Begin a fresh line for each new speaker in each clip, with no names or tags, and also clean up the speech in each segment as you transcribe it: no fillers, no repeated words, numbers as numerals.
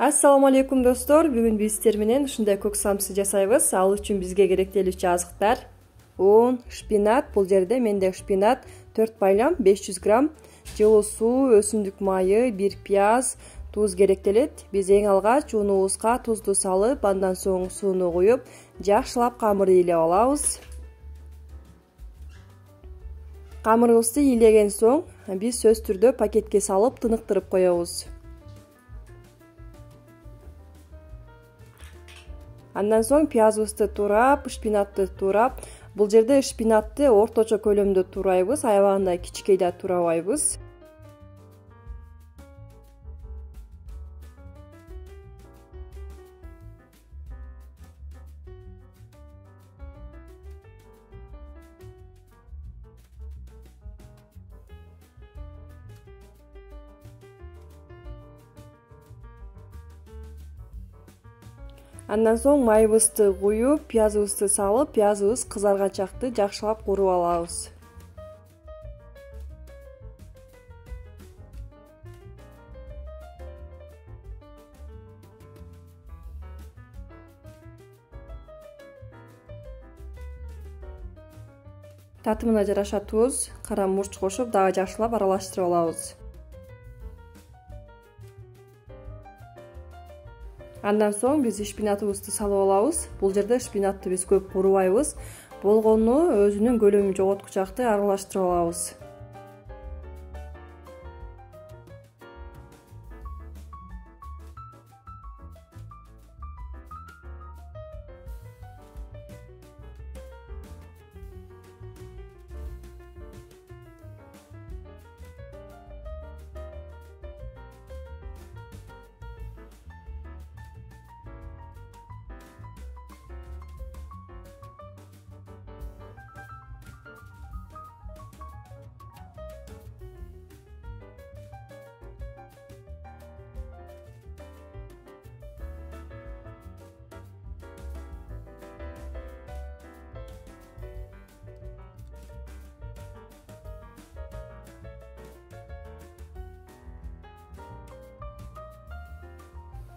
Assalamu alaikum достор. Бүгүн биз сиздер менен ушундай көк самсы жасайбыз. Ал үчүн бизге керектелүүчү азыктар: un, шпинат. Бул жерде менде шпинат 4 байлам 500 грамм, жылуу суу, өсүмдүк майы, 1 пияз, туз керектелет. Биз эң алгач унубузга тузду салып, андан соң сууну куюп, жакшылап камыр ыйлап алабыз. Камырыбызды ыйлеген соң биз сөз түрдө пакетке салып тыныктырып коебуз. Андан соң пиязыбызды турап, шпинатты турап. Бул жерде шпинатты орточо көлөмдө турайбыз, аябагында кичикей да турабайбыз. Андан соң майыбызды куюп, пиязыбызды салып, пиязыбыз кызарганчакты жакшылап кууруп алабыз. Татымына жараша туз, кара мурч кошуп, дагы жакшылап аралаштырып алабыз. Андан соң биз шпинатыбызды салып алабыз. Бул жерде шпинатты биз көп куурубайбыз. Болгону өзүнүн көлөмүн жоготкучакты аралаштырып алабыз.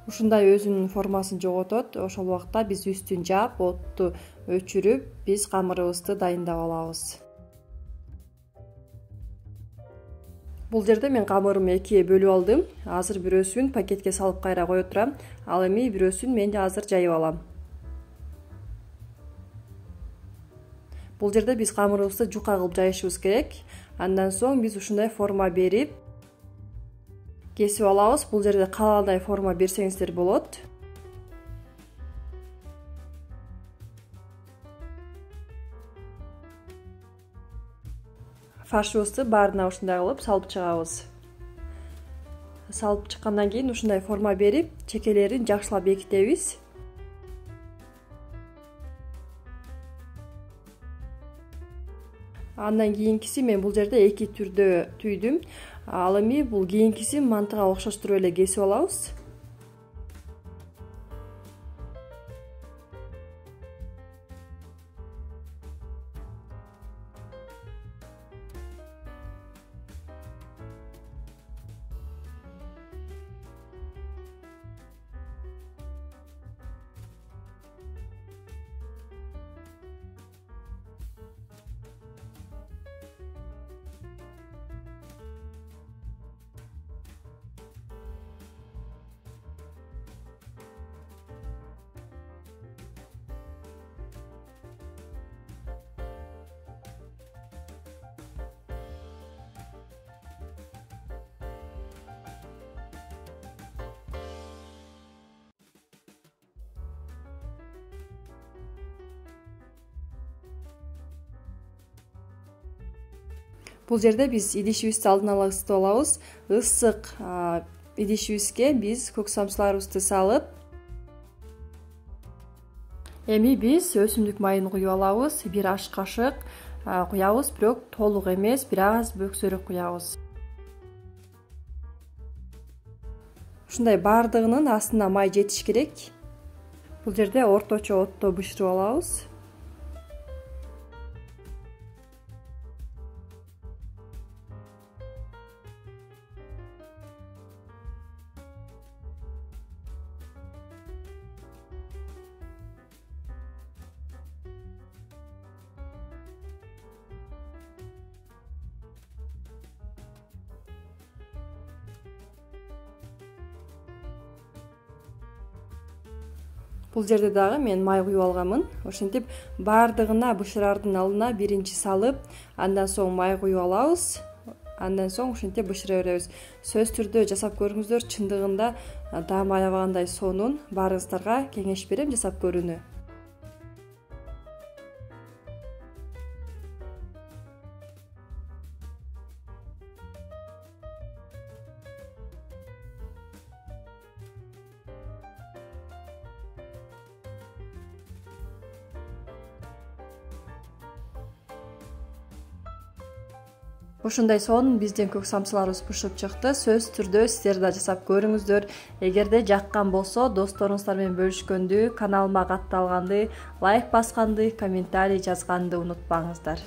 Ушундай өзүнүн формасын жоготот. Ошол убакта биз үстүн жаап, отту өчүрүп, биз камырыбызды дайындап алабыз. Бул жерде мен камырымды экиге бөлүп алдым. Азыр бирөөсүн пакетке салып кайра кое турам. Ал эми бирөөсүн мен азыр жайып алам. Бул жерде биз камырыбызды жука кылып жайышыбыз керек. Андан соң биз ушундай форма берип кесип алабыз. Бул жерде каалагандай форма берсеңиздер болот. Фаршыбызды баарына ушундай кылып салып чыгабыз. Салып чыккандан кийин ушундай форма берип, чекелерин жакшылап бекитебиз. Андан кийинкиси мен бул жерде эки түрдө түйдүм. Ал эми бул кийинкиси мантыга окшоштуруп эле кесип алабыз. Бул жерде биз идишибизди алдын ала ысытып алабыз. Ысык идишибизге биз көк самсыларыбызды салып, эми биз өсүмдүк майын куюп алабыз. 1 аш кашык куябыз, бирок толук эмес, бир аз бөксөрөөк куябыз. Ушундай баардыгынын астына май жетиш керек. Бул жерде орточо отто бышырып алабыз. Бул жерде дагы мен май куюп алганмын. Ошентип баардыгына бышырардын алдына биринчи салып, андан соң май куюп алабыз. Андан соң ушинтип бышыра беребиз. Сөзсүз түрдө жасап көрүңүздөр, чындыгында таам аябагандай сонун. Баарыңыздарга кеңеш берем жасап көрүүнү. Ушундай сонун биздин көк самсыларыбыз бышып чыкты. Сөзсүз түрдө сиздер да жасап көрүңүздөр. Эгерде жаккан болсо, досторуңуздар менен бөлүшкөндү, каналыма катталганды, лайк басканды, комментарий жазганды унутпаңыздар.